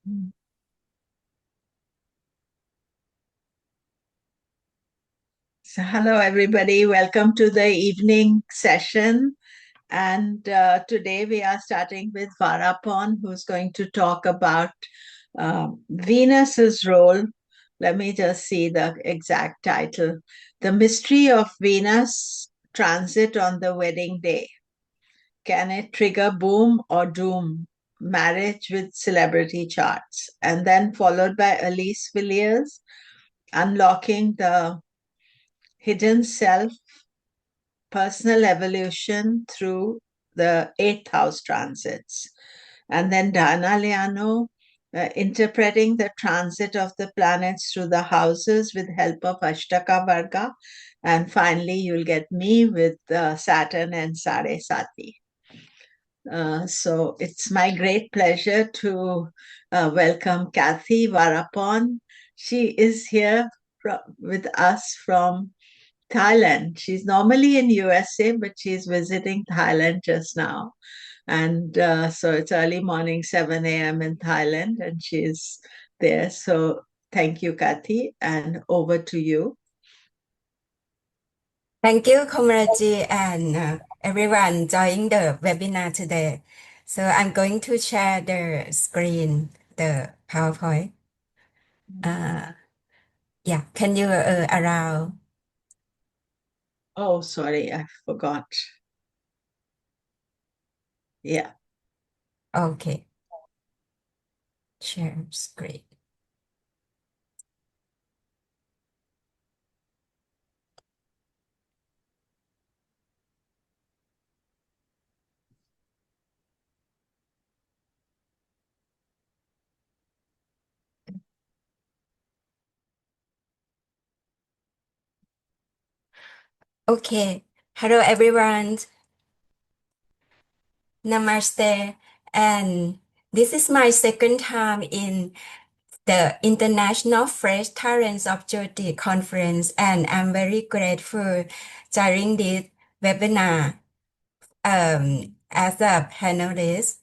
Mm. So, hello, everybody. Welcome to the evening session. And today we are starting with Varapon, who's going to talk about Venus's role. Let me just see the exact title. The Mystery of Venus Transit on the Wedding Day. Can it trigger boom or doom? Marriage with Celebrity Charts. And then followed by Elise Villiers, Unlocking the Hidden Self, Personal Evolution through the eighth house transits. And then Dana Leano, interpreting the transit of the planets through the houses with help of Ashtaka Varga. And finally, you'll get me with Saturn and Sare Sati. So it's my great pleasure to welcome Kathy Varapon. She is here with us from Thailand. She's normally in USA, but she's visiting Thailand just now. And so it's early morning, 7 a.m. in Thailand, and she's there. So thank you, Kathy, and over to you. Thank you, Komraji, and everyone joining the webinar today. So I'm going to share the screen, the PowerPoint. Yeah, can you allow? Oh, sorry, I forgot. Yeah. Okay, share screen. Okay, hello everyone. Namaste, and this is my second time in the International Fresh Talents of Jyoti Conference, and I'm very grateful during this webinar as a panelist.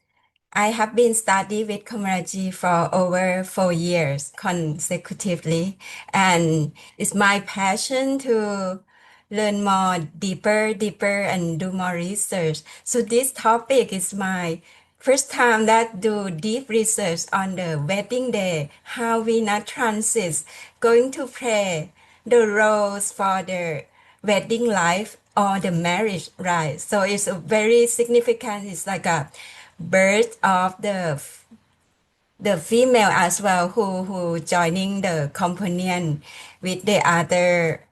I have been studying with Komaraji for over 4 years consecutively, and it's my passion to learn more deeper, and do more research. So this topic is my first time that do deep research on the wedding day, how Venus transits going to play the roles for the wedding life or the marriage life. So it's a very significant. It's like a birth of the female as well who joining the companion with the other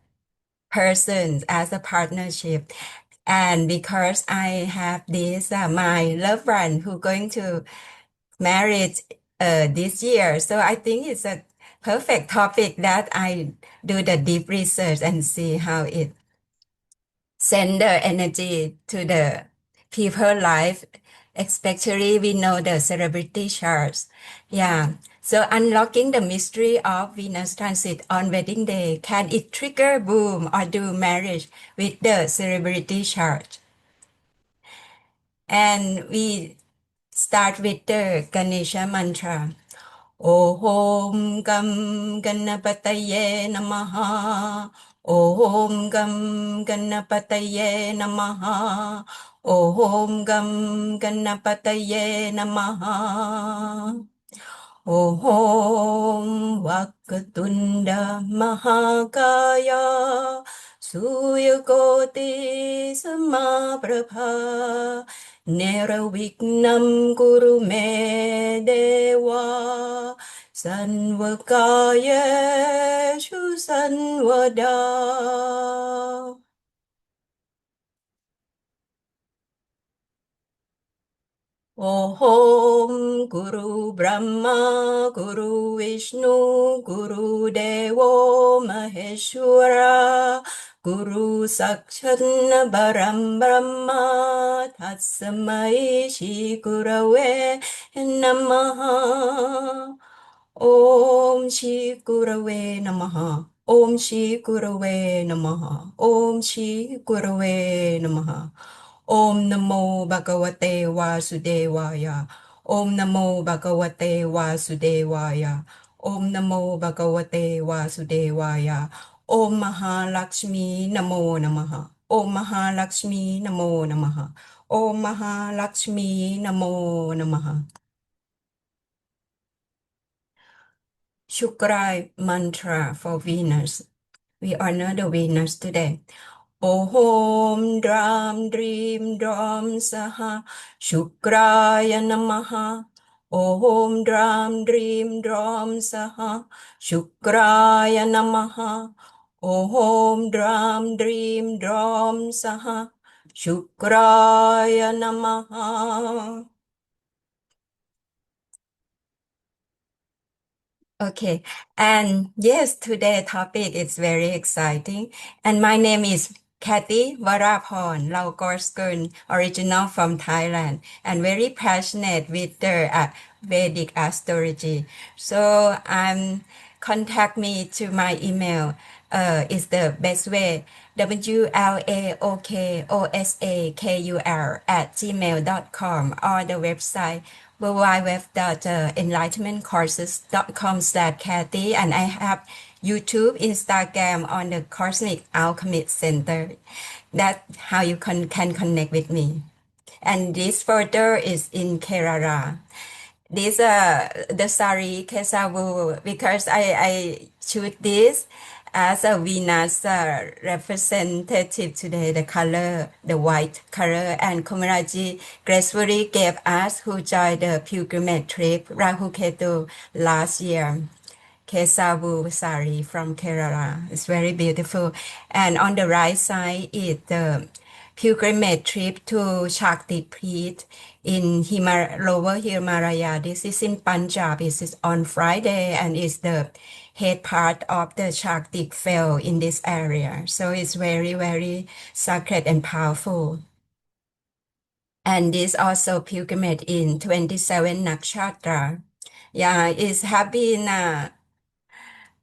persons as a partnership. And because I have this my loved one who going to marry this year, so I think it's a perfect topic that I do the deep research and see how it send the energy to the people life, especially we know the celebrity charts. Yeah. So unlocking the mystery of Venus transit on wedding day, can it trigger boom or do marriage with the celebrity chart? And we start with the Ganesha mantra. Om Gam Ganapataye Namaha. Om Gam Ganapataye Namaha. Om Gam Ganapataye Namaha. Om Vakatunda Mahakaya Suyakoti Samaprabha Neravignam Guru Me Deva Sanvakayeshu Sanvada. Om Guru Brahma Guru Vishnu Guru Devo Maheshwara Guru Sakshat Param Brahma Tatsamai Shri Gurave Namaha. Om Shri Gurave Namaha. Om Shri Gurave Namaha. Om Shri Gurave Namaha. Om Namo Bhagavate Vasudevaya. Om Namo Bhagavate Vasudevaya. Om Namo Bhagavate Vasudevaya. Om Mahalakshmi Namo Namaha. Om Mahalakshmi Namo Namaha. Om Mahalakshmi Namo Namaha. Shukra mantra for Venus. We honor the Venus today. Om Dram Dream Dram Saha Shukraya Namaha. Om Dram Dream Dram Saha Shukraya Namaha. Om Dram Dream Dram Saha Shukraya Namaha. Okay, and yes, today's topic is very exciting. And my name is Kathy Varaphon Laugorskurn, original from Thailand, and very passionate with the Vedic astrology. So contact me to my email. Is the best way. WLAOKOSAKUR@gmail.com or the website www.enlightenmentcourses.com/Kathy, and I have YouTube, Instagram on the Cosmic Alchemist Center. That's how you can connect with me. And this photo is in Kerala. This the sari kesavu, because I choose this as a Venus representative today, the color, the white color, and Komilla gracefully gave us who joined the pilgrimage trip Rahu Ketu last year. Kesavu sari from Kerala. It's very beautiful. And on the right side is the pilgrimage trip to Shakti Peeth in Lower Himalaya. This is in Punjab. This is on Friday and is the head part of the Shakti fell in this area. So it's very, very sacred and powerful. And this also pilgrimage in 27 Nakshatra. Yeah, it has been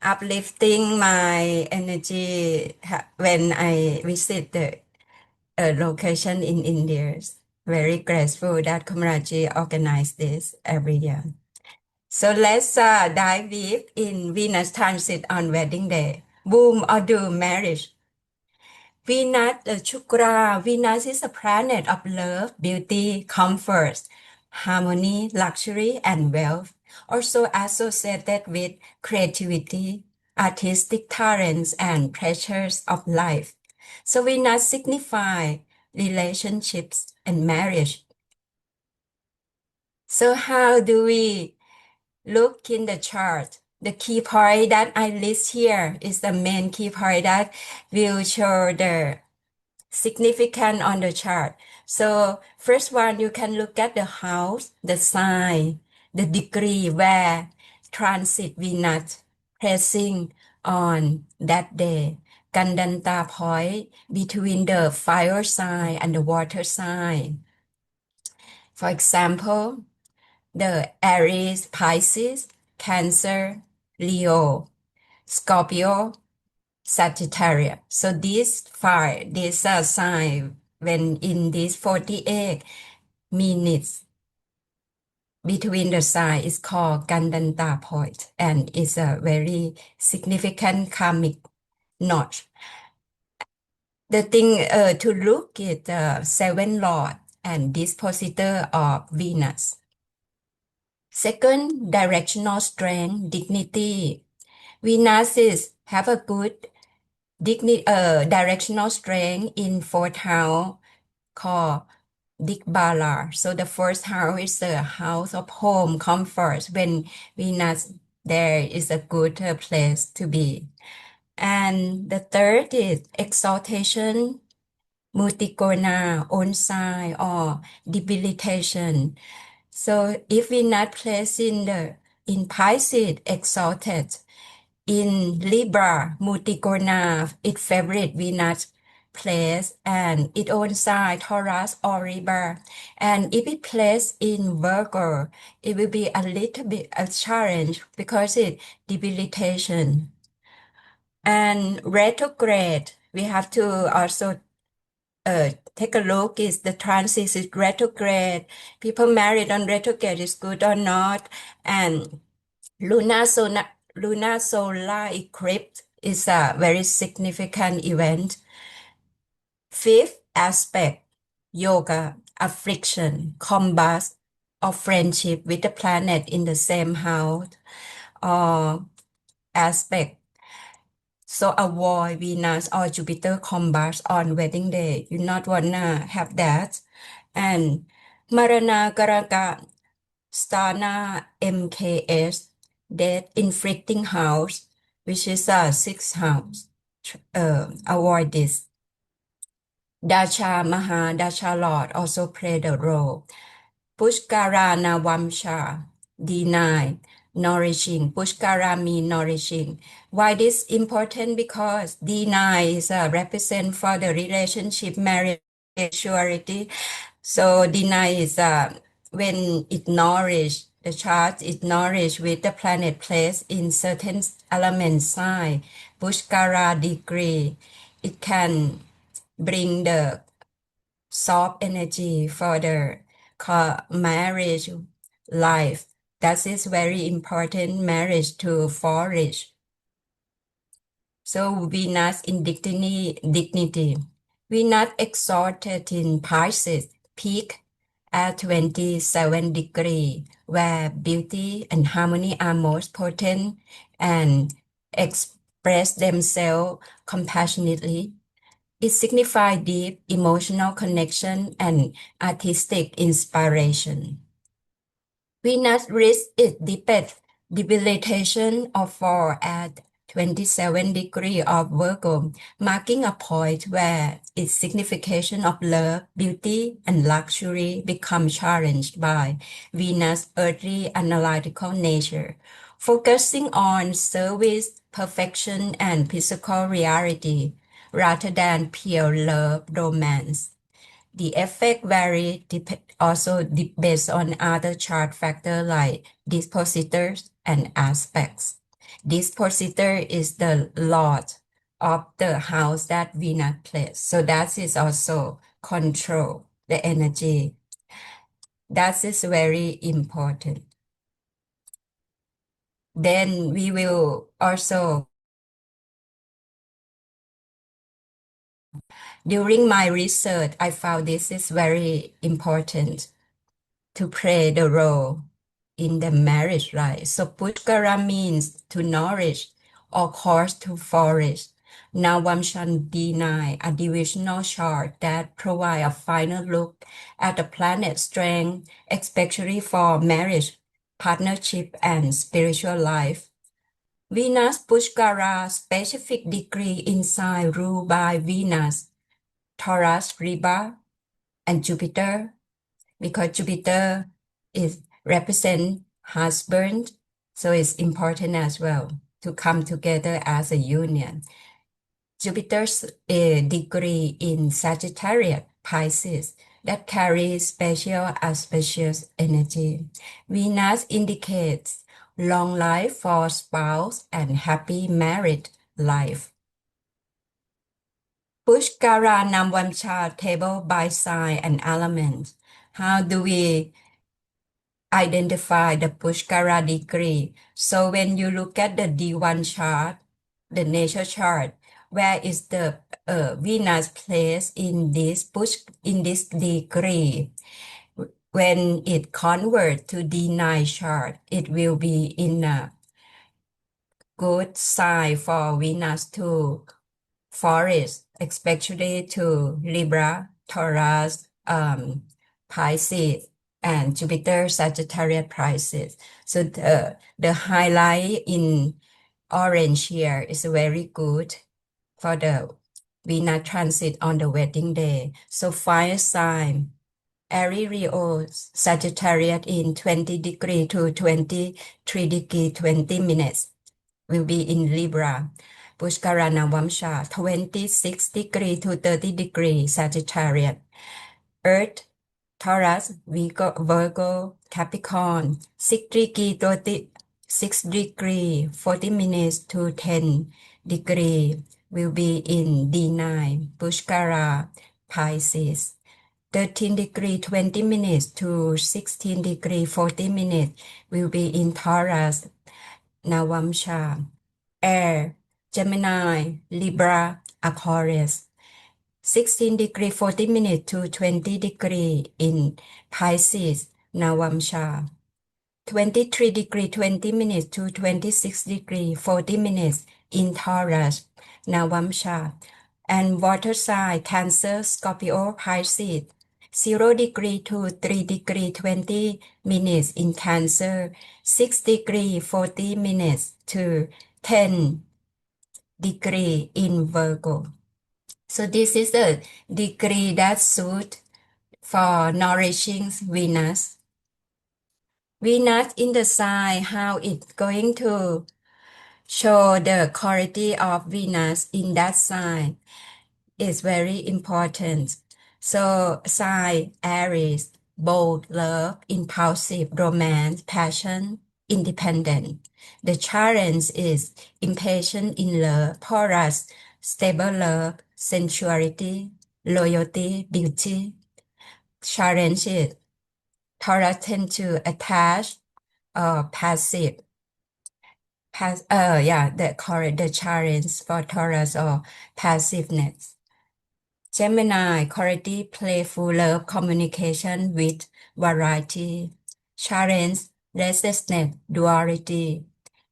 uplifting my energy when I visit the location in India. Very grateful that Komilla organized this every year. So let's dive deep in Venus transit on wedding day. Boom or doom marriage. Venus, Shukra, Venus is a planet of love, beauty, comfort, harmony, luxury, and wealth, also associated with creativity, artistic talents, and pleasures of life. So Venus signifies relationships and marriage. So how do we look in the chart? The key point that I list here is the main key point that will show the significant on the chart. So first one, you can look at the house, the sign, the degree where transit Venus placing on that day. Gandanta point between the fire sign and the water sign. For example, the Aries, Pisces, Cancer, Leo, Scorpio, Sagittarius. So these sign when in these 48 minutes between the sign is called Gandanta point, and it's a very significant karmic notch. The thing to look is the seven lord and dispositor of Venus. Second, directional strength, dignity. Venus have a good directional strength in fourth house called Digbala. So the first house is the house of home comfort. When Venus there is a good place to be. And the third is exaltation, mutigona, onside, or debilitation. So if Venus placed in Pisces, exalted, in Libra, Multigona, its favorite Venus place, and its own sign, Taurus or Libra. And if it placed in Virgo, it will be a little bit a challenge because it's debilitation. And retrograde, we have to also take a look is the transit is retrograde. People married on retrograde is good or not. And lunar solar, lunar solar eclipse is a very significant event. Fifth aspect, yoga, affliction, combat, or friendship with the planet in the same house or aspect. So avoid Venus or Jupiter combats on wedding day. You not wanna have that. And Karaka Stana MKS, death inflicting house, which is a sixth house. Avoid this. Dasha Lord also played a role. Pushkara Navamsha, deny, nourishing. Pushkara mean nourishing. Why this important? Because D9 is a represent for the relationship, marriage, sexuality. So D9 is when it nourish, the chart is nourished with the planet placed in certain element sign, Pushkara degree. It can bring the soft energy for the marriage life. That is very important marriage to flourish. So Venus in dignity. Venus exalted in Pisces, peak at 27 degrees, where beauty and harmony are most potent and express themselves compassionately. It signifies deep emotional connection and artistic inspiration. Venus reached its debilitation of fall at 27 degrees of Virgo, marking a point where its signification of love, beauty, and luxury become challenged by Venus' earthly analytical nature, focusing on service, perfection, and physical reality rather than pure love romance. The effect vary also based on other chart factors like dispositors and aspects. Dispositor is the lord of the house that Venus plays. So that is also control the energy. That is very important. Then we will also, during my research, I found this is very important to play the role in the marriage life. So Pushkara means to nourish or cause to flourish. Navamshan deny a divisional chart that provide a final look at the planet's strength, especially for marriage, partnership, and spiritual life. Venus Pushkara specific degree in sign ruled by Venus, Taurus, Libra, and Jupiter, because Jupiter is represent husband, so it's important as well to come together as a union. Jupiter's degree in Sagittarius, Pisces, that carries special auspicious energy. Venus indicates long life for spouse and happy married life. Pushkara Navamsha table by sign and element. How do we identify the Pushkara degree? So when you look at the D1 chart, the nature chart, where is the Venus placed in this degree? When it converts to D9 chart, it will be in a good sign for Venus to flourish, especially to Libra, Taurus, Pisces, and Jupiter, Sagittarius, Pisces. So the highlight in orange here is very good for the Venus transit on the wedding day. So fire sign, Aries, Leo, Sagittarius in 20 degree to 23 degree, 20 minutes will be in Libra. Pushkara Navamsha, 26 degree to 30 degree Sagittarius. Earth, Taurus, Virgo, Capricorn, 6 degree, 6 degree, 40 minutes to 10 degree will be in D9. Pushkara, Pisces. 13 degree 20 minutes to 16 degree 40 minutes will be in Taurus, Navamsha, Air, Gemini, Libra, Aquarius. 16 degree 40 minutes to 20 degree in Pisces, Navamsha. 23 degree 20 minutes to 26 degree 40 minutes in Taurus, Navamsha. And water sign Cancer, Scorpio, Pisces. 0 degree to 3 degree 20 minutes in Cancer, 6 degree 40 minutes to 10 degree in Virgo. So this is the degree that suit for nourishing Venus. Venus in the sign, how it's going to show the quality of Venus in that sign is very important. So sign Aries, bold, love, impulsive, romance, passion, independent. The challenge is impatient in love, Taurus, stable love, sensuality, loyalty, beauty. Challenge is Taurus tend to attach or passive. The challenge for Taurus or passiveness. Gemini, quality, playful, love, communication with variety. Challenge, restlessness, duality.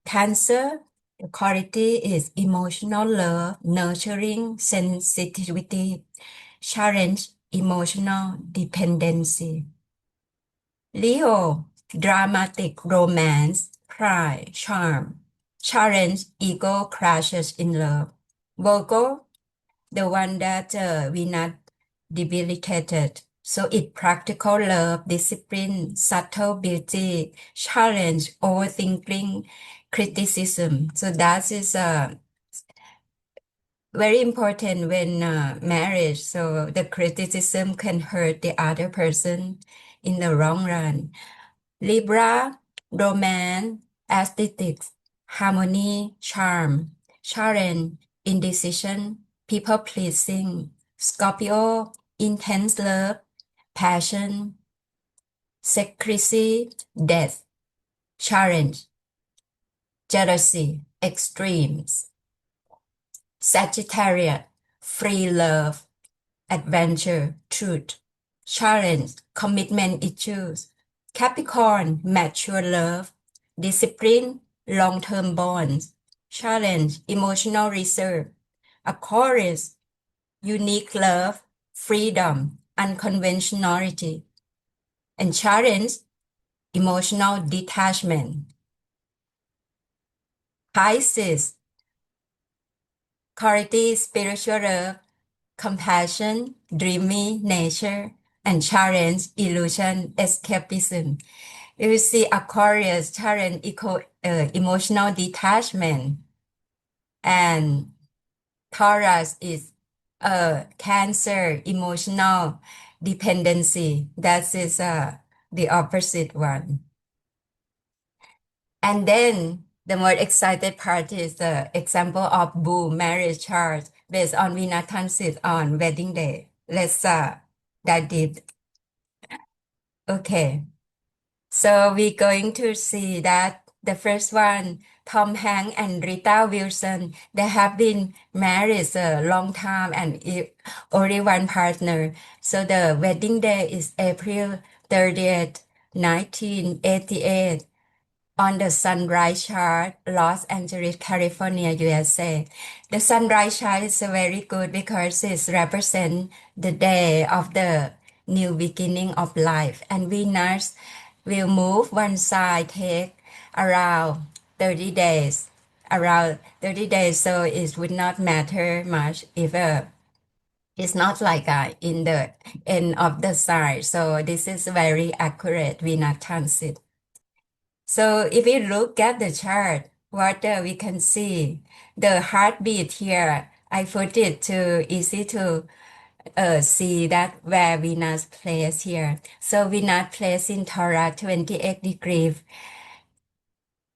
Cancer, the quality is emotional love, nurturing, sensitivity. Challenge, emotional dependency. Leo, dramatic, romance, pride, charm. Challenge, ego crashes in love. Virgo, the one that we not debilitated. So it practical love, discipline, subtle beauty, challenge, overthinking, criticism. So that is very important when marriage. So the criticism can hurt the other person in the long run. Libra, romance, aesthetics, harmony, charm, challenge, indecision, people pleasing. Scorpio, intense love, passion, secrecy, death, challenge, jealousy, extremes. Sagittarius, free love, adventure, truth, challenge, commitment issues. Capricorn, mature love, discipline, long-term bonds, challenge, emotional reserve. Aquarius, unique love, freedom, unconventionality, and challenge, emotional detachment. Pisces, quality, spiritual love, compassion, dreamy nature, and challenge, illusion, escapism. You see Aquarius challenge emotional detachment, and Taurus is Cancer, emotional dependency. That is the opposite one. And then the more excited part is the example of boom marriage chart based on Venus transit on wedding day. Let's dive deep. Okay. So we're going to see that the first one, Tom Hanks and Rita Wilson, they have been married a long time and only one partner. So the wedding day is April 30th, 1988 on the sunrise chart, Los Angeles, California, USA. The sunrise chart is very good because it represents the day of the new beginning of life. And Venus will move one side, take around 30 days. Around 30 days, so it would not matter much if it's not like in the end of the side. So this is very accurate Venus transit. So if we look at the chart, what we can see, the heartbeat here, I put it to easy to see that where Venus placed here. So Venus placed in Taurus 28 degrees.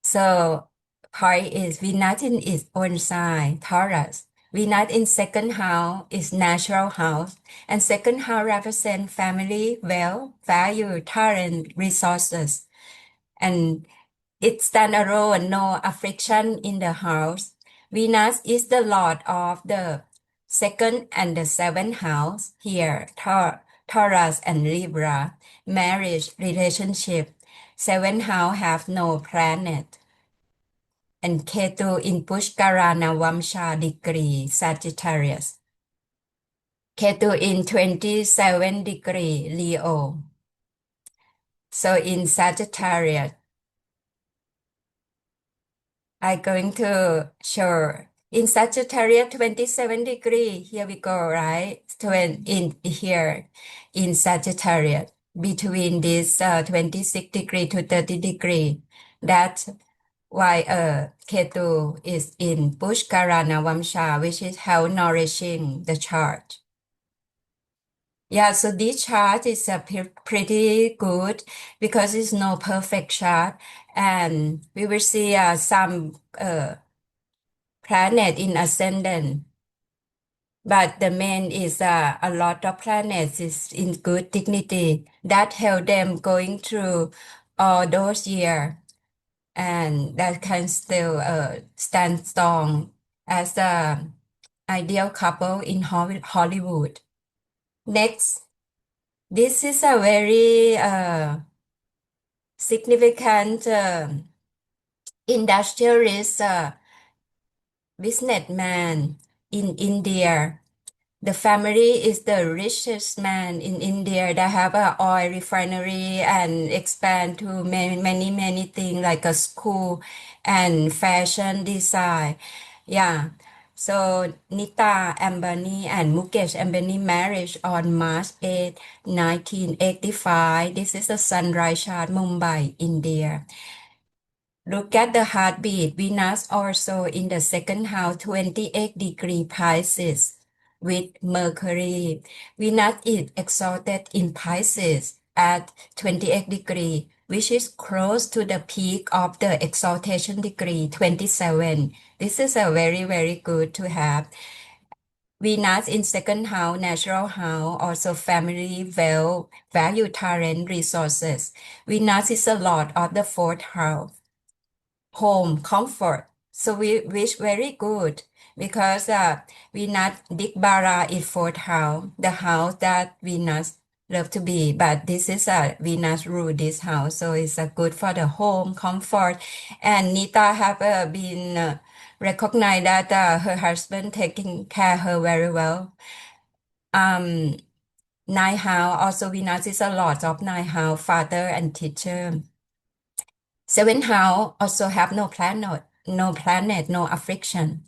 So point is Venus in its own sign, Taurus, Venus in second house is natural house, and second house represent family, wealth, value, talent, resources, and it stand alone, no affliction in the house. Venus is the lord of the second and the seventh house here, Taurus and Libra, marriage, relationship. Seventh house have no planet. And Ketu in Pushkara Navamsha degree, Sagittarius. Ketu in 27 degree, Leo. So in Sagittarius, I'm going to show in Sagittarius 27 degree. Here we go, right? In here in Sagittarius between this 26 degree to 30 degree. That's why Ketu is in Pushkara Navamsha, which is how nourishing the chart. Yeah, so this chart is pretty good because it's no perfect chart, and we will see some planet in ascendant. But the main is a lot of planets is in good dignity that help them going through all those years, and that can still stand strong as a ideal couple in Hollywood. Next, this is a very significant industrialist businessman in India. The family is the richest man in India that have a oil refinery and expand to many things like a school and fashion design. Yeah. So Nita Ambani and Mukesh Ambani marriage on March 8, 1985. This is a sunrise chart, Mumbai, India. Look at the heartbeat. Venus also in the second house, 28 degree Pisces with Mercury. Venus is exalted in Pisces at 28 degree, which is close to the peak of the exaltation degree, 27. This is a very good to have. Venus in second house, natural house, also family, wealth, value, talent, resources. Venus is a lord of the fourth house, home, comfort. So we wish very good because Venus Digbara is fourth house, the house that Venus love to be. But this is a Venus rule this house, so it's good for the home, comfort. And Nita have been recognized that her husband taking care of her very well. Ninth house, also Venus is a lot of ninth house, father and teacher. Seventh house also have no affliction.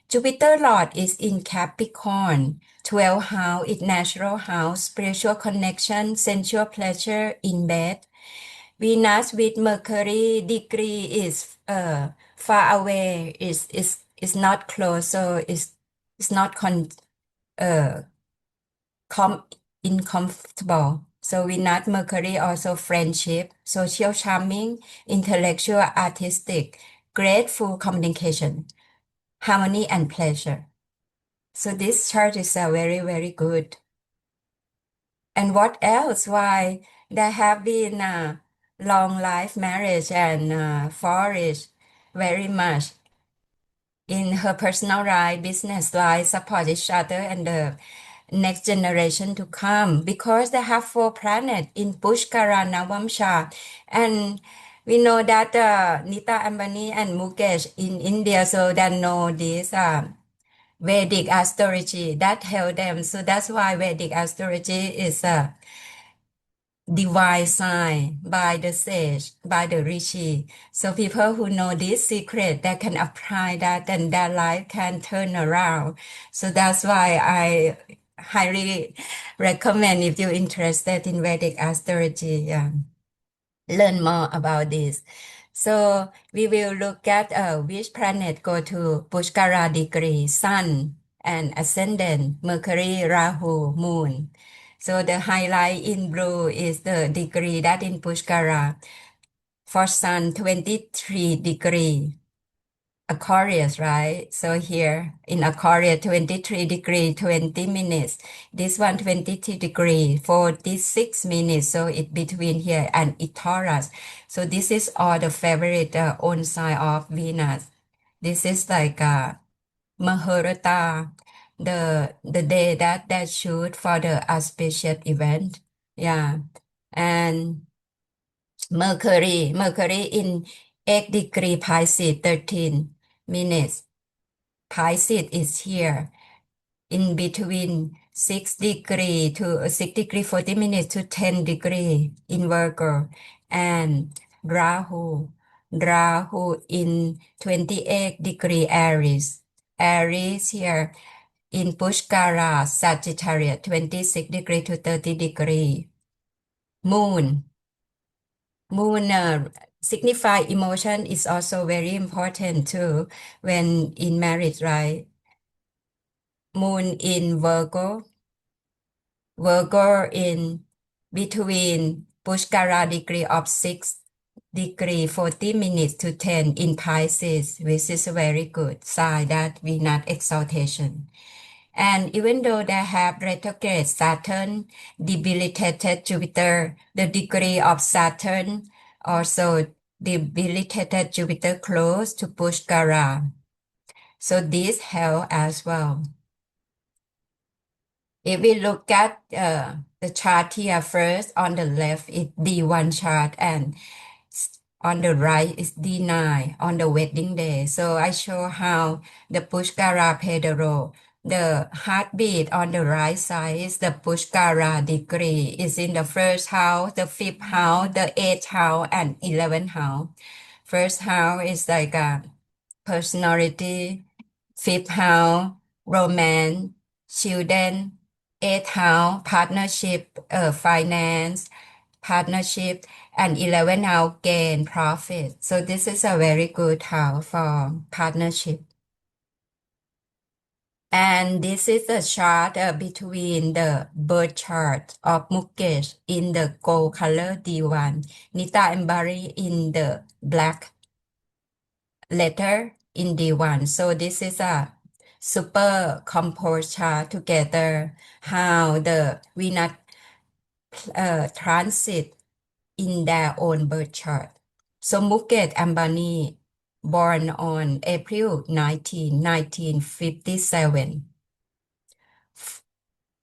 Jupiter Lord is in Capricorn. 12th house is natural house, spiritual connection, sensual pleasure in bed. Venus with Mercury degree is far away, is not close, so it's not uh, uncomfortable. So Venus Mercury also friendship, social charming, intellectual, artistic, grateful communication, harmony and pleasure. So this chart is very good. And what else? Why there have been long life marriage and flourish very much in her personal life, business life, support each other and the next generation to come because they have four planets in Pushkara Navamsha. And we know that Nita Ambani and Mukesh in India, so they know this Vedic Astrology that help them. So that's why Vedic Astrology is a divine sign by the sage, by the rishi. So people who know this secret, they can apply that and their life can turn around. So that's why I highly recommend if you're interested in Vedic astrology, learn more about this. So we will look at which planet go to Pushkara degree, Sun and ascendant, Mercury, Rahu, Moon. So the highlight in blue is the degree that in Pushkara. For Sun, 23 degree. Aquarius, right? So here in Aquarius, 23 degree, 20 minutes. This one, 22 degree, 46 minutes. So it between here and it Taurus. So this is all the favorite own sign of Venus. This is like Mahurata, the day that they shoot for the auspicious event. Yeah. And Mercury in 8 degree Pisces, 13 minutes. Pisces is here in between 6 degree to 6 degree 40 minutes to 10 degree in Virgo. And Rahu in 28 degree Aries. Aries here in Pushkara, Sagittarius, 26 degree to 30 degree. Moon signify emotion is also very important too when in marriage, right? Moon in Virgo in between Pushkara degree of 6 degree 40 minutes to 10 in Pisces, which is a very good sign that we not exaltation. And even though they have retrograde Saturn, debilitated Jupiter, the degree of Saturn also debilitated Jupiter close to Pushkara. So this help as well. If we look at the chart here first, on the left is D1 chart and on the right is D9 on the wedding day. So I show how the Pushkara play the role. The heartbeat on the right side is the Pushkara degree. Is in the first house, the fifth house, the eighth house, and 11th house. First house is like a personality, fifth house, romance, children, eighth house, partnership, finance, partnership, and 11 house gain profit. So this is a very good house for partnership. And this is the chart between the birth chart of Mukesh in the gold color D1, Nita and Barry in the black letter in D1. So this is a super composed chart together how the Venus transit in their own birth chart. So Mukesh Ambani, born on April 19, 1957,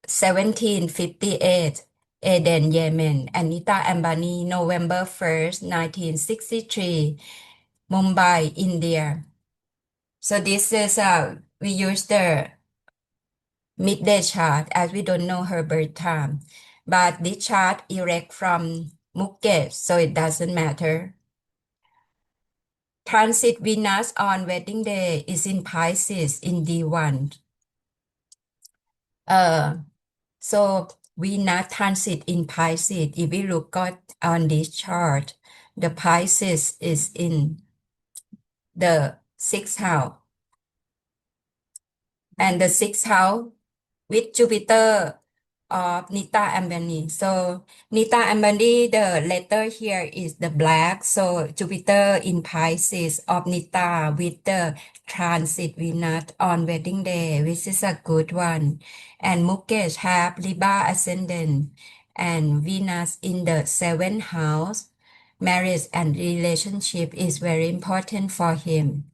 1758, Aden, Yemen. Anita Ambani, November 1st, 1963, Mumbai, India. So this is we use the midday chart as we don't know her birth time. But this chart erect from Mukesh, so it doesn't matter. Transit Venus on wedding day is in Pisces in D1. So Venus transit in Pisces. If we look at on this chart, the Pisces is in the sixth house, and the sixth house with Jupiter of Nita Ambani. So Nita Ambani, the letter here is the black. So Jupiter in Pisces of Nita with the transit Venus on wedding day, which is a good one. And Mukesh have Libra ascendant and Venus in the seventh house. Marriage and relationship is very important for him.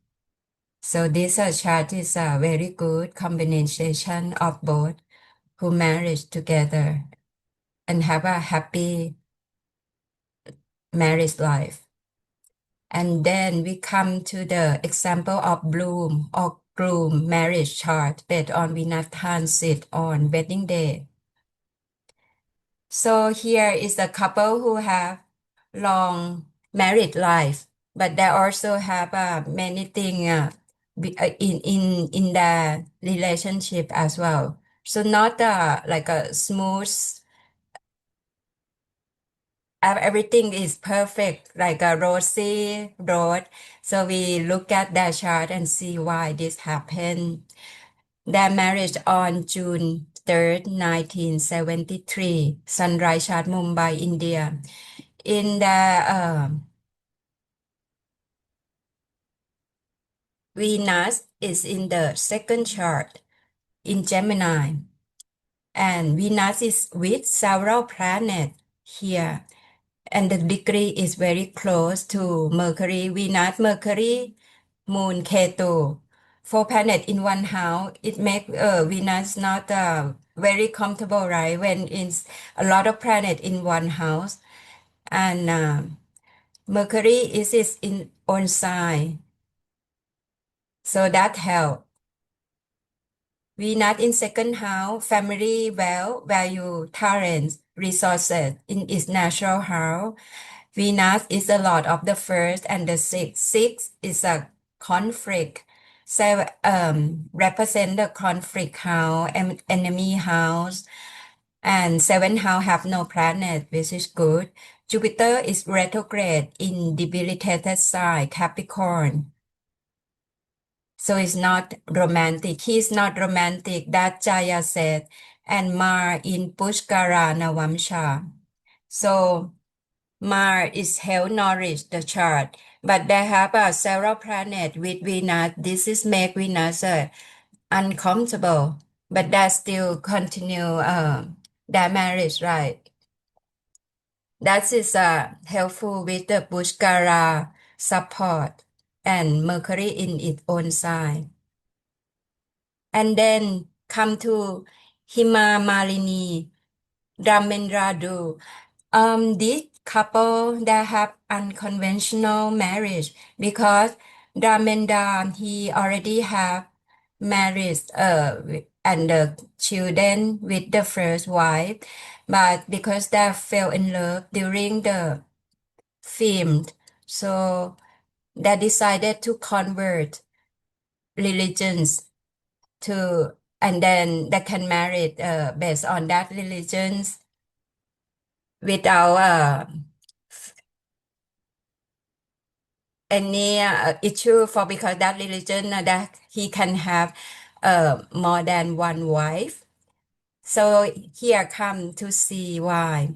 So this chart is a very good combination of both who married together and have a happy marriage life. And then we come to the example of bloom or groom marriage chart based on Venus transit on wedding day. So here is a couple who have long married life, but they also have many things in their relationship as well. So not like a smooth everything is perfect, like a rosy road. So we look at their chart and see why this happened. Their marriage on June 3rd, 1973, Sunrise chart, Mumbai, India. In the Venus is in the second chart in Gemini, and Venus is with several planets here, and the degree is very close to Mercury, Venus, Mercury, Moon, Ketu. Four planets in one house, it makes Venus not very comfortable, right? When it's a lot of planets in one house, and Mercury is its in own sign, so that helps. Venus in second house, family, wealth, value, talents, resources in its natural house. Venus is the lord of the first and the sixth. Six is a conflict. So represent the conflict house, enemy house, and seven house have no planet, which is good. Jupiter is retrograde in debilitated sign, Capricorn. So it's not romantic. He's not romantic, that Jaya said. And Mar in Pushkara Navamsha. So Mar is hell nourished the chart. But they have several planets with Venus. This is make Venus uncomfortable. But they still continue their marriage, right? That is helpful with the Pushkara support and Mercury in its own sign. And then come to Hima Malini, Dharmendradu. This couple that have unconventional marriage because Dharmendra he already have married and the children with the first wife, but because they fell in love during the film, so they decided to convert religions to and then they can marry based on that religions without any issue for because that religion that he can have more than one wife. So here come to see why.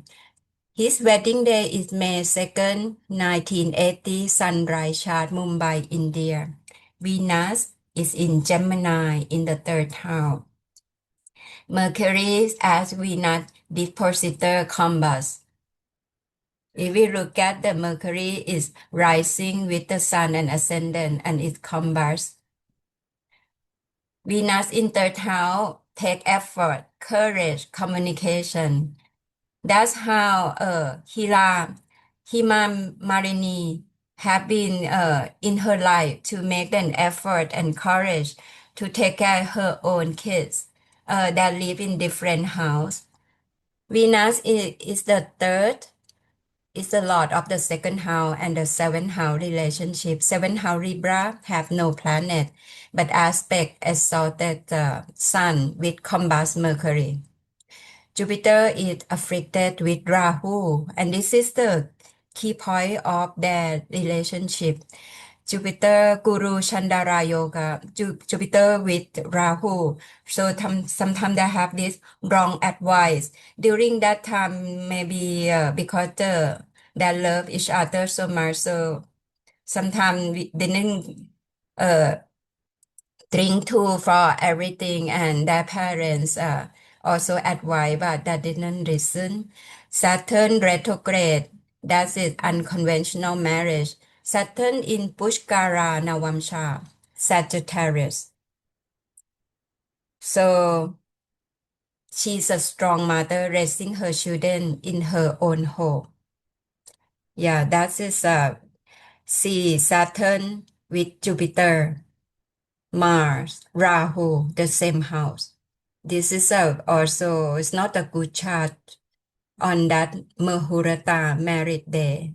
His wedding day is May 2nd, 1980, sunrise chart, Mumbai, India. Venus is in Gemini in the third house. Mercury as Venus depositor combust. If we look at the Mercury is rising with the sun and ascendant and it combust. Venus in third house take effort, courage, communication. That's how Hima Marini have been in her life to make an effort and courage to take care of her own kids that live in different house. Venus is the third, is the lord of the second house and the seventh house relationship. Seventh house Libra have no planet, but aspect exalted sun with combust Mercury. Jupiter is afflicted with Rahu, and this is the key point of their relationship. Jupiter Guru Chandara Yoga, Jupiter with Rahu. So sometimes they have this wrong advice. During that time, maybe because they love each other so much, so sometimes we didn't uh, drink too for everything, and their parents also advise, but they didn't listen. Saturn retrograde, that is unconventional marriage. Saturn in Pushkara Navamsha, Sagittarius. So she's a strong mother raising her children in her own home. Yeah, that is see Saturn with Jupiter, Mars, Rahu, the same house. This is also, it's not a good chart on that Mahurata married day.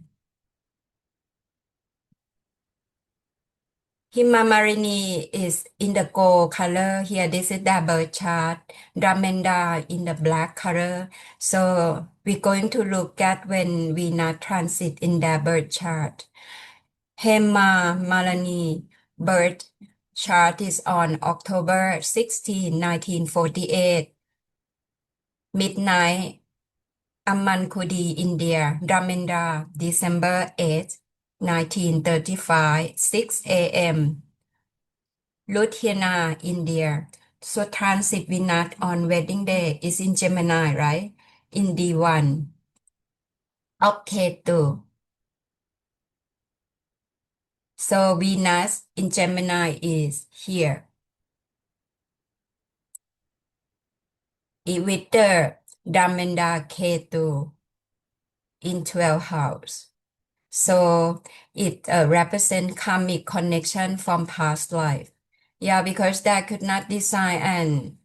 Himamarini is in the gold color. Here, this is the birth chart. Dramenda in the black color. So we're going to look at when Venus transit in the birth chart. Hema Malani birth chart is on October 16, 1948. Midnight, Ammankudi, India. Dramenda, December 8, 1935, 6 a.m. Ludhiana, India. So transit Venus on wedding day is in Gemini, right? In D1 of Ketu. So Venus in Gemini is here. With the Dhamenda Ketu in 12th house. So it represents karmic connection from past life. Yeah, because they could not design and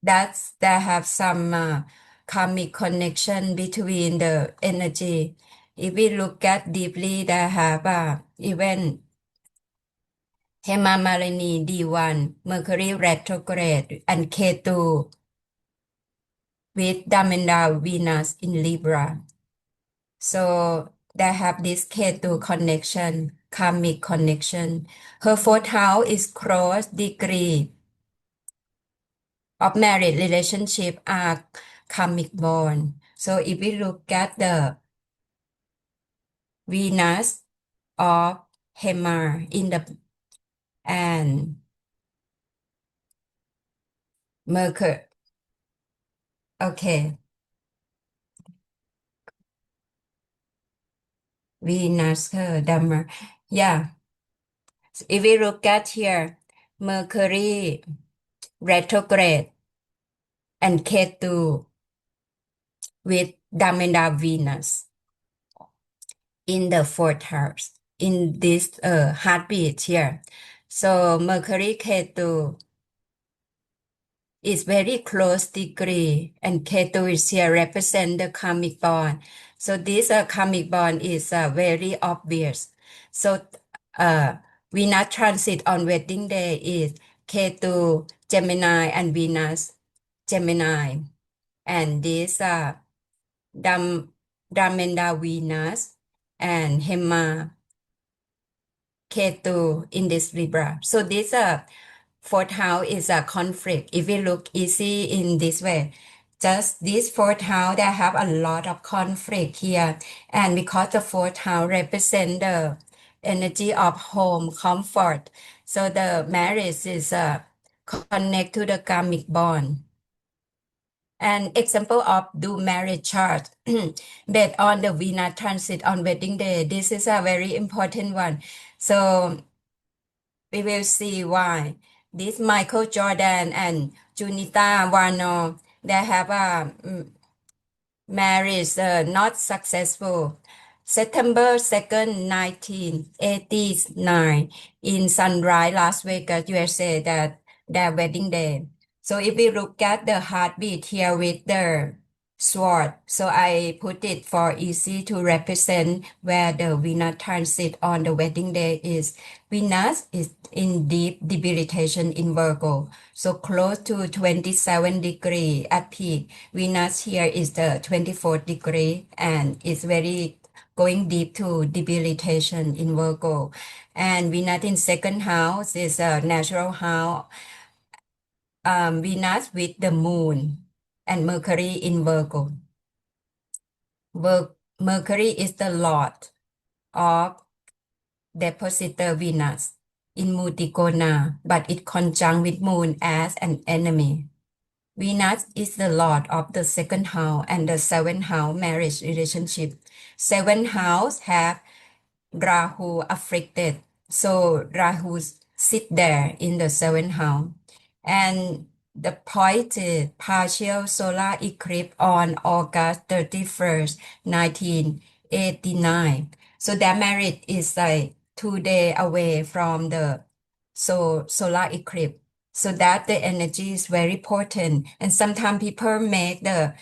that's they have some karmic connection between the energy. If we look at deeply, they have even Hema Malini D1, Mercury retrograde, and Ketu with Damendal Venus in Libra. So they have this Ketu connection, karmic connection. Her fourth house is cross degree of married relationship are karmic bond. So if we look at the Venus of Hema in the and Mercury, okay, Venus, her Dhamma, yeah. If we look at here, Mercury retrograde and Ketu with Damenda Venus in the fourth house in this heartbeat here. So Mercury Ketu is very close degree and Ketu is here represent the karmic bond. So this karmic bond is very obvious. So Venus transit on wedding day is Ketu, Gemini and Venus, Gemini. And this Dhamenda Venus and Hema Ketu in this Libra. So this fourth house is a conflict. If we look easy in this way, just this fourth house, they have a lot of conflict here. And because the fourth house represent the energy of home, comfort. So the marriage is connect to the karmic bond. An example of do marriage chart based on the Venus transit on wedding day. This is a very important one. So we will see why this Michael Jordan and Junita Wano they have a marriage not successful. September 2nd, 1989 in Sunrise, Las Vegas, USA, that their wedding day. So if we look at the heartbeat here with the sword, so I put it for easy to represent where the Venus transit on the wedding day is. Venus is in deep debilitation in Virgo, so close to 27 degree at peak. Venus here is the 24th degree and it's very going deep to debilitation in Virgo. And Venus in second house is a natural house. Venus with the moon and Mercury in Virgo. Mercury is the lord of depositor Venus in Mutikona, but it conjunct with moon as an enemy. Venus is the lord of the second house and the seventh house marriage relationship. Seventh house have Rahu afflicted. So Rahu sit there in the seventh house. And the point is partial solar eclipse on August 31st, 1989. So that marriage is like 2 days away from the solar eclipse. So that the energy is very potent. And sometimes people make the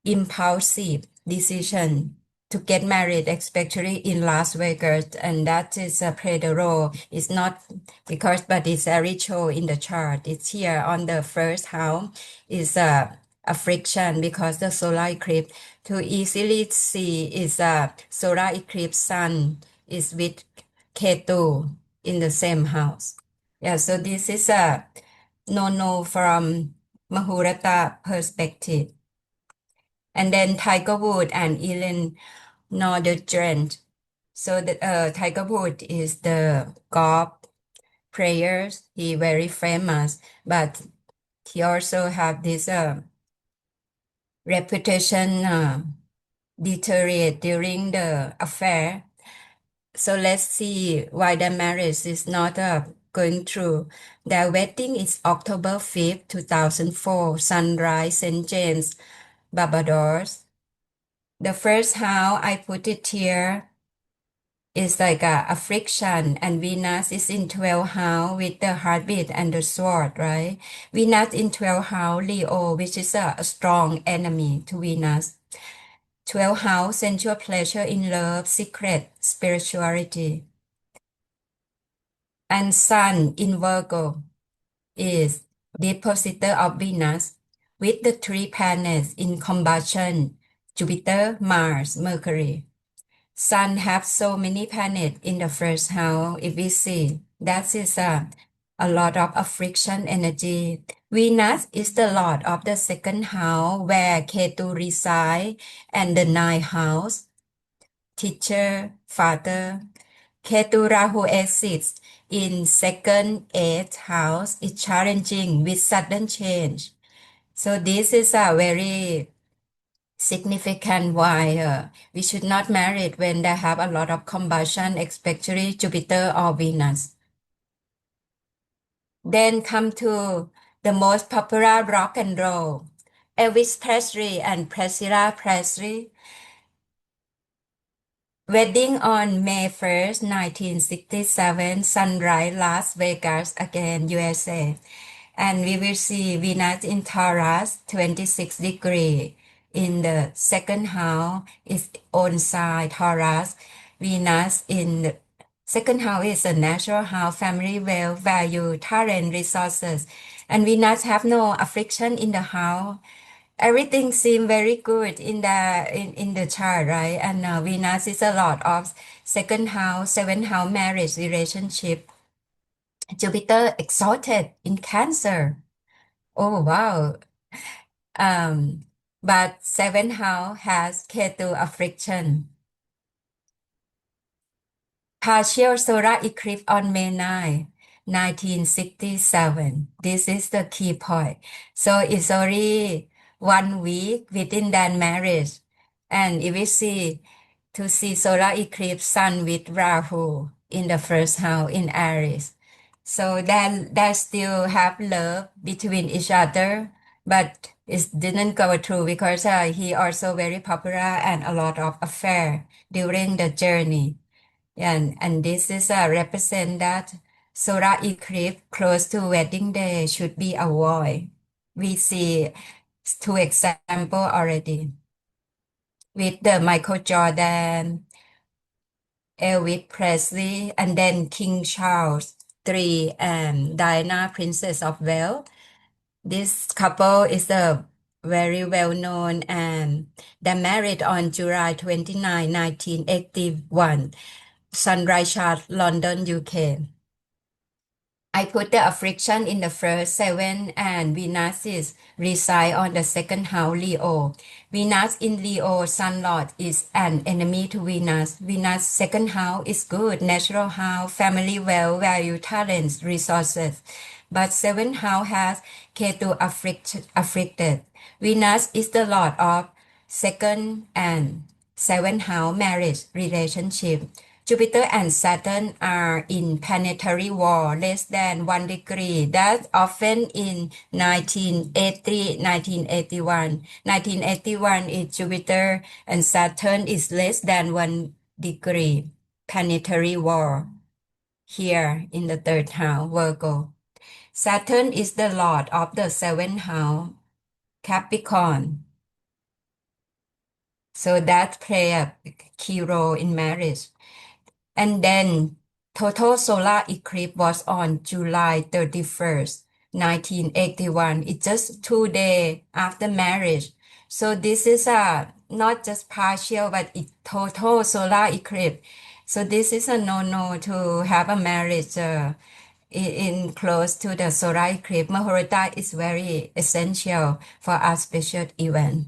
impulsive decision to get married, especially in Las Vegas, and that is play the role. It's not because, but it's a ritual in the chart. It's here on the first house is a friction because the solar eclipse. To easily see is a solar eclipse sun is with Ketu in the same house. Yeah, so this is a no from Mahurata perspective. And then Tiger Woods and Ellen Nordegren. So the Tiger Woods is the golf prayers. He very famous, but he also have this reputation deteriorate during the affair. So let's see why the marriage is not going through. Their wedding is October 5th, 2004, Sunrise, St. James, Barbados. The first house I put it here is like a friction, and Venus is in 12th house with the heartbeat and the sword, right? Venus in 12th house, Leo, which is a strong enemy to Venus. 12th house, sensual pleasure in love, secret, spirituality. And Sun in Virgo is depositor of Venus with the three planets in combustion, Jupiter, Mars, Mercury. Sun have so many planets in the first house. If we see, that is a lot of friction energy. Venus is the lord of the second house where Ketu reside, and the ninth house, teacher, father. Ketu Rahu exists in second, eighth house is challenging with sudden change. So this is a very significant why we should not marry it when they have a lot of combustion, especially Jupiter or Venus. Then come to the most popular rock and roll, Elvis Presley and Priscilla Presley. Wedding on May 1st, 1967, Sunrise, Las Vegas, again, USA. And we will see Venus in Taurus, 26 degree. In the second house is own side Taurus. Venus in the second house is a natural house, family wealth, value, talent, resources. And Venus have no affliction in the house. Everything seems very good in the chart, right? And Venus is a lot of second house, seventh house marriage relationship. Jupiter exalted in Cancer. Oh wow. Um, but seventh house has Ketu affliction. Partial solar eclipse on May 9, 1967. This is the key point. So it's already 1 week within that marriage. And if we see to see solar eclipse sun with Rahu in the first house in Aries. So they still have love between each other, but it didn't go through because he also very popular and a lot of affair during the journey. And this is represent that solar eclipse close to wedding day should be avoided. We see two example already with the Michael Jordan, Elvis Presley, and then King Charles III and Diana, Princess of Wales. This couple is a very well known, and they married on July 29, 1981. Sunrise Chart, London, UK. I put the affliction in the first seven, and Venus is reside on the second house, Leo. Venus in Leo, Sun Lord, is an enemy to Venus. Venus second house is good, natural house, family well, value, talents, resources. But seventh house has Ketu afflicted. Venus is the lord of second and seventh house marriage relationship. Jupiter and Saturn are in planetary war less than 1 degree. That's often in 1980, 1981. 1981 is Jupiter and Saturn is less than 1 degree. Planetary war here in the third house, Virgo. Saturn is the lord of the seventh house, Capricorn. So that play a key role in marriage. And then total solar eclipse was on July 31st, 1981. It's just 2 days after marriage. So this is a not just partial, but it total solar eclipse. So this is a no-no to have a marriage in close to the solar eclipse. Muhurta is very essential for our special event.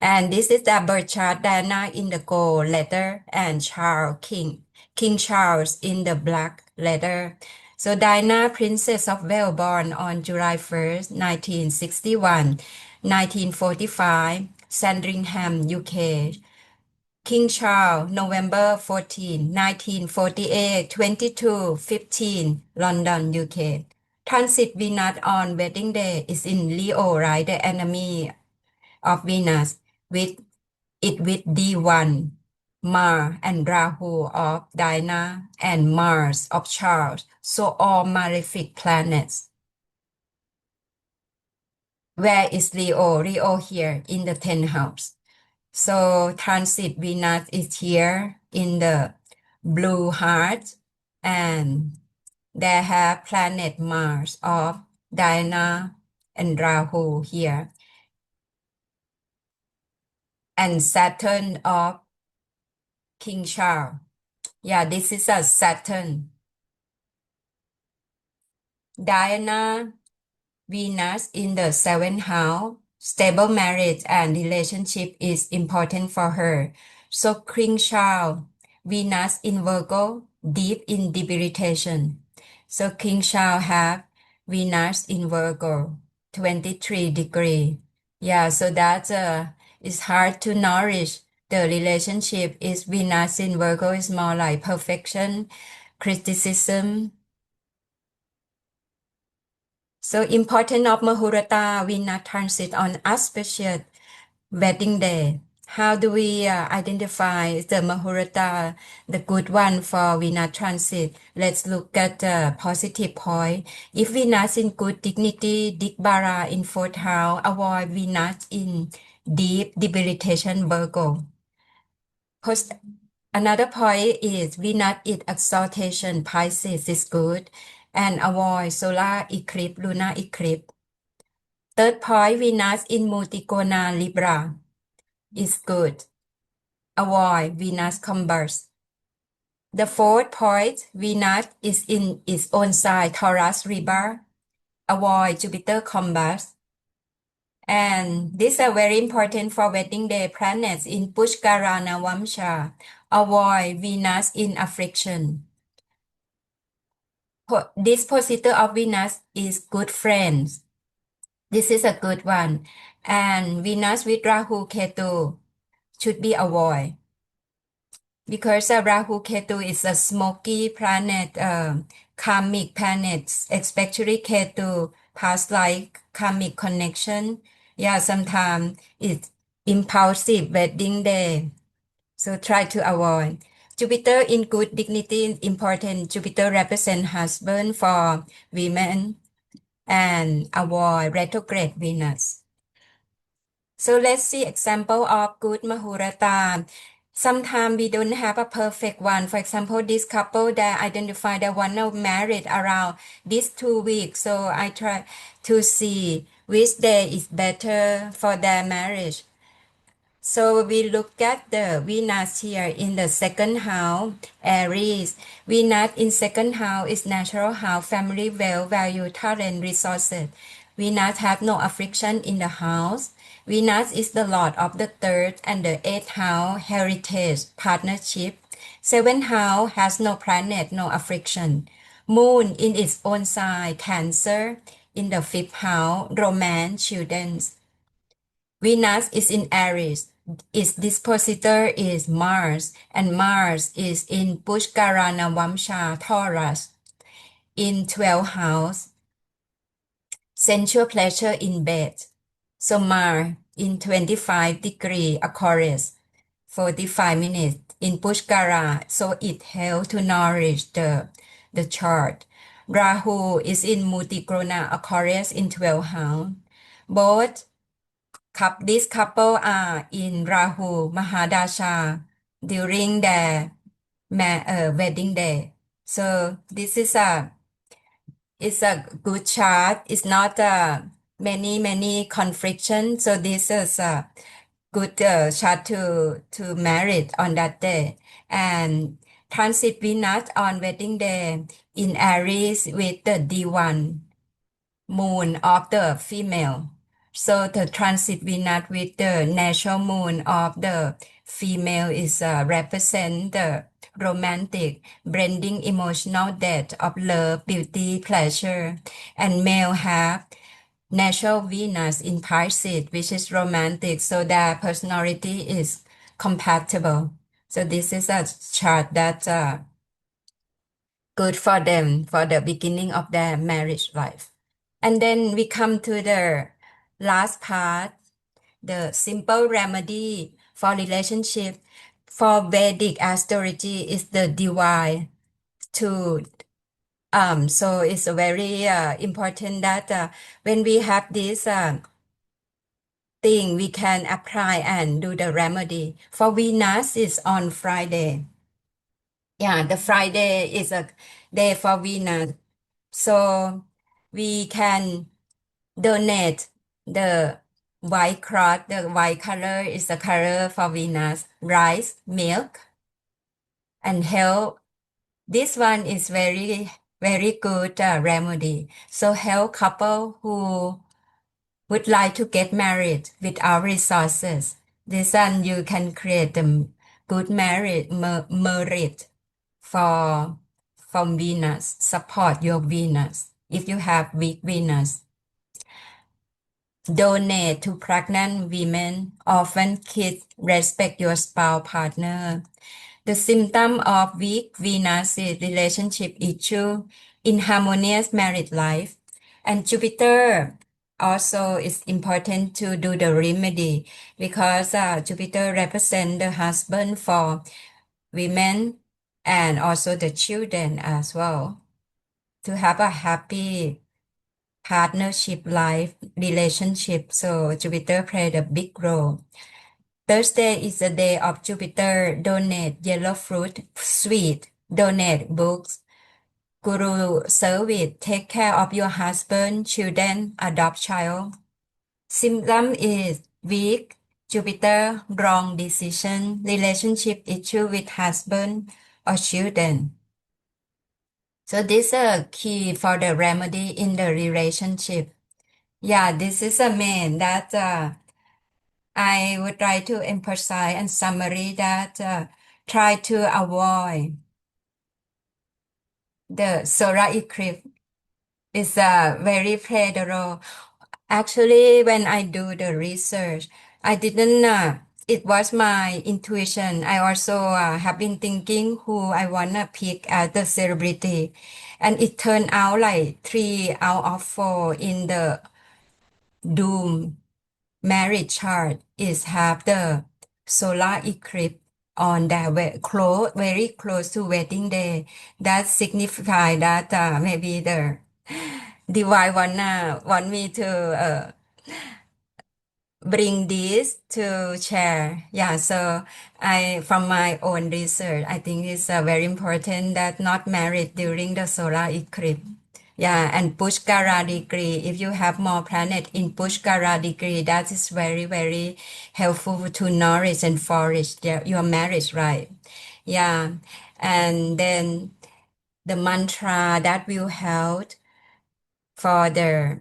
And this is the birth chart, Diana in the gold letter and Charles King. King Charles in the black letter. So Diana, Princess of Wales, born on July 1st, 1961, 1945, Sandringham, UK. King Charles, November 14, 1948, 22:15, London, UK. Transit Venus on wedding day is in Leo, right? The enemy of Venus with D1, Mars and Rahu of Diana and Mars of Charles. So all malefic planets. Where is Leo? Leo here in the 10th house. So transit Venus is here in the blue heart, and they have planet Mars of Diana and Rahu here, and Saturn of King Charles. Yeah, this is a Saturn. Diana, Venus in the seventh house. Stable marriage and relationship is important for her. So King Charles, Venus in Virgo, deep in debilitation. So King Charles have Venus in Virgo, 23 degree. Yeah, so that's it's hard to nourish the relationship. Is Venus in Virgo is more like perfection, criticism. So important of Mahurata Venus transit on auspicious wedding day. How do we identify the Mahurata, the good one for Venus transit? Let's look at the positive point. If Venus in good dignity, Digbara in fourth house, avoid Venus in deep debilitation Virgo. Another point is Venus in exaltation Pisces is good, and avoid solar eclipse, lunar eclipse. Third point, Venus in Multicona Libra is good. Avoid Venus combust. The fourth point, Venus is in its own sign, Taurus Libra. Avoid Jupiter combust. And these are very important for wedding day planets in Pushkara Navamsha. Avoid Venus in affliction. This positor of Venus is good friends. This is a good one. And Venus with Rahu Ketu should be avoided. Because Rahu Ketu is a smoky planet, karmic planets, especially Ketu, past life karmic connection. Yeah, sometimes it's impulsive wedding day. So try to avoid. Jupiter in good dignity is important. Jupiter represents husband for women and avoid retrograde Venus. So let's see example of good Mahurata. Sometimes we don't have a perfect one. For example, this couple that identify they want to marry around these 2 weeks. So I try to see which day is better for their marriage. So we look at the Venus here in the second house, Aries. Venus in second house is natural house, family, wealth, value, talent, resources. Venus have no affliction in the house. Venus is the lord of the third and the eighth house, heritage, partnership. Seventh house has no planet, no affliction. Moon in its own sign, Cancer. In the fifth house, romance, children. Venus is in Aries. Its dispositor is Mars, and Mars is in Pushkara Navamsha, Taurus. In 12th house, sensual pleasure in bed. So Mars in 25 degree Aquarius, 45 minutes in Pushkara, so it helps to nourish the chart. Rahu is in Multikrona Aquarius in 12th house. Both this couple are in Rahu Mahadasha during their wedding day. So this is it's a good chart. It's not many confliction. So this is a good chart to marry on that day. And transit Venus on wedding day in Aries with the D1 moon of the female. So the transit Venus with the natural moon of the female is represent the romantic, blending emotional depth of love, beauty, pleasure, and male have natural Venus in Pisces, which is romantic, so their personality is compatible. So this is a chart that's good for them for the beginning of their marriage life. And then we come to the last part, the simple remedy for relationship for Vedic astrology is the divide to so it's very important that when we have this thing we can apply and do the remedy. For Venus is on Friday. Yeah, the Friday is a day for Venus. So we can donate the white cloth. The white color is the color for Venus, rice, milk, and health. This one is very, very good remedy. So help couple who would like to get married without resources. This one you can create a good merit for from Venus. Support your Venus if you have weak Venus. Donate to pregnant women, orphan kids, respect your spouse partner. The symptom of weak Venus is relationship issue, inharmonious married life, and Jupiter also is important to do the remedy because Jupiter represents the husband for women and also the children as well. To have a happy partnership life relationship, so Jupiter played a big role. Thursday is the day of Jupiter. Donate yellow fruit, sweet. Donate books. Guru service. Take care of your husband, children, adopt child. Symptom is weak. Jupiter, wrong decision, relationship issue with husband or children. So this is a key for the remedy in the relationship. Yeah, this is a main that I would try to emphasize and summary that try to avoid the solar eclipse is very federal. Actually, when I do the research, I didn't. It was my intuition. I also have been thinking who I wanna pick as the celebrity, and it turned out like 3 out of 4 in the doom marriage chart is have the solar eclipse on their close, very close to wedding day. That signify that maybe the divine want me to bring this to share. Yeah, so I from my own research, I think it's very important that not married during the solar eclipse. Yeah, and Pushkara degree, if you have more planet in Pushkara degree, that is very, very helpful to nourish and flourish your marriage, right? Yeah, and then the mantra that will help for the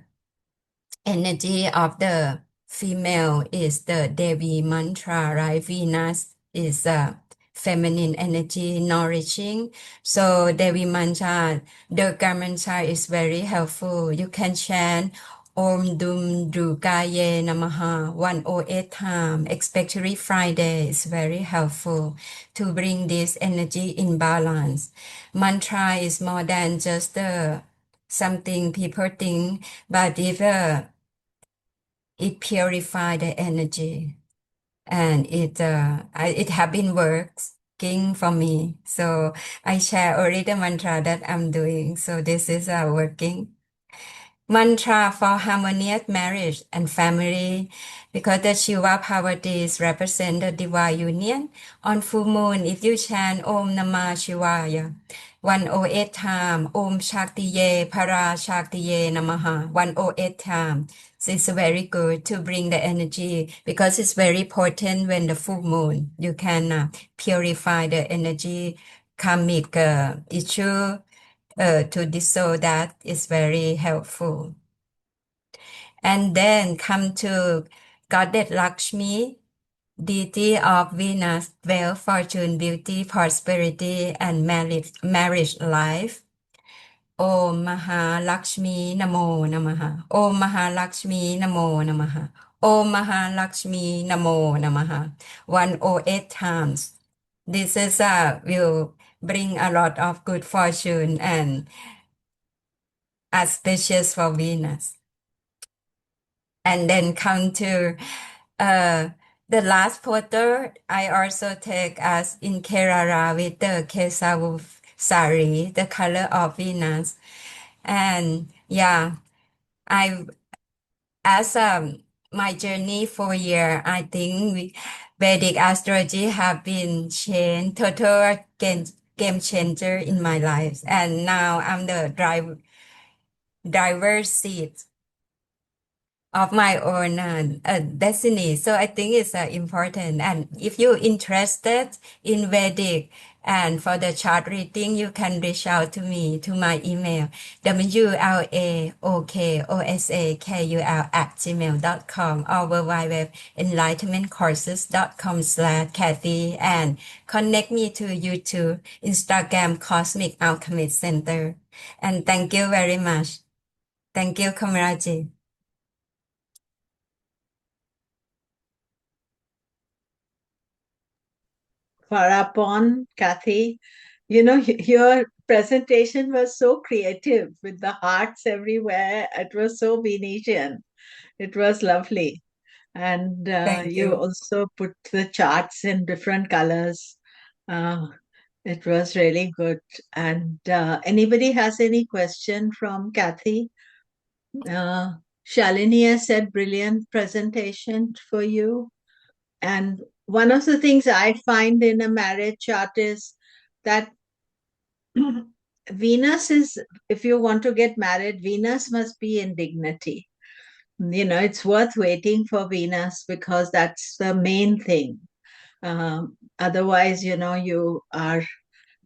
energy of the female is the Devi mantra, right? Venus is a feminine energy, nourishing. So Devi mantra, Durga mantra is very helpful. You can chant Om Dum Durgaye Namaha 108 times, especially Friday is very helpful to bring this energy in balance. Mantra is more than just something people think, but if it purify the energy and it have been working for me. So I share already the mantra that I'm doing. So this is working. Mantra for harmonious marriage and family, because the Shiva Parvatis represent the divine union. On full moon, if you chant Om Namah Shivaya 108 times, Om Shaktiye Para Shaktiye Namaha 108 times. So it's very good to bring the energy because it's very important when the full moon. You can purify the energy, karmic issue to dissolve that is very helpful. And then come to Goddess Lakshmi. deity of Venus, wealth, fortune, beauty, prosperity, and marriage life. Om Mahalakshmi Namo Namaha. Om Mahalakshmi Namo Namaha. Om Mahalakshmi Namo Namaha. 108 times. This is will bring a lot of good fortune and auspicious for Venus. And then come to uh, the last quarter, I also take as in Kerala with the Kesavu sari, the color of Venus. And yeah, I as my journey for a year, I think Vedic astrology have been changed, total game changer in my life. And now I'm the driver's seat of my own destiny. So I think it's important. And if you're interested in Vedic and for the chart reading, you can reach out to me to my email wlaokosakul@gmail.com or www.enlightenmentcourses.com/Kathy and connect me to YouTube, Instagram, Cosmic Alchemist Center. And thank you very much. Thank you, Kamaraji. Farapon, Kathy, your presentation was so creative with the hearts everywhere. It was so Venetian. It was lovely. And Thank you you. also put the charts in different colors. Uh, it was really good. And anybody has any question from Kathy? Uh, Shalini has said brilliant presentation for you. And one of the things I find in a marriage chart is that Venus is, if you want to get married, Venus must be in dignity. It's worth waiting for Venus because that's the main thing. Otherwise, you are,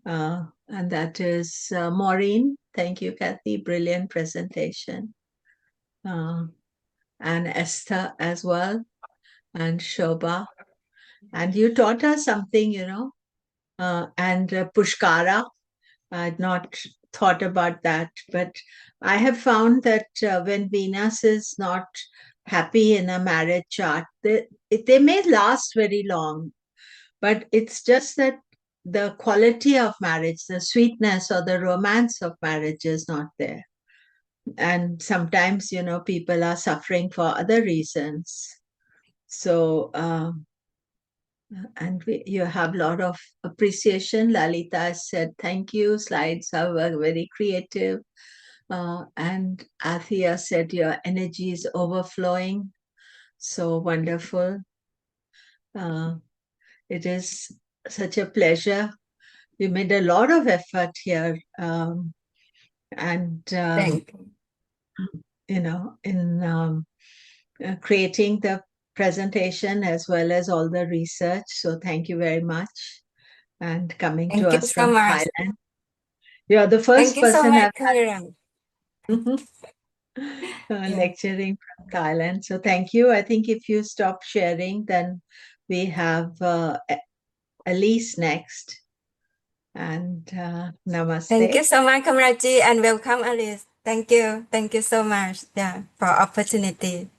and that is Maureen. Thank you, Kathy. Brilliant presentation. Uh, and Esther as well, and Shobha. And you taught us something, and Pushkara. I'd not thought about that, but I have found that when Venus is not happy in a marriage chart, they may last very long, but it's just that the quality of marriage, the sweetness or the romance of marriage is not there. And sometimes, people are suffering for other reasons. So, and you have a lot of appreciation. Lalita said, thank you. Slides are very creative. And Athia said, your energy is overflowing. So wonderful. Uh, it is such a pleasure. You made a lot of effort here. And, Thank you. in creating the presentation as well as all the research. So thank you very much. And coming to Thank you us so from much. Thailand. You're the Thank first you so person much, I've Karen. had Yeah. lecturing from Thailand. So thank you. I think if you stop sharing, then we have Elise next. And Thank you namaste. so much, Kamraji, and welcome, Alice. Thank you. Thank you so much, yeah, for opportunity.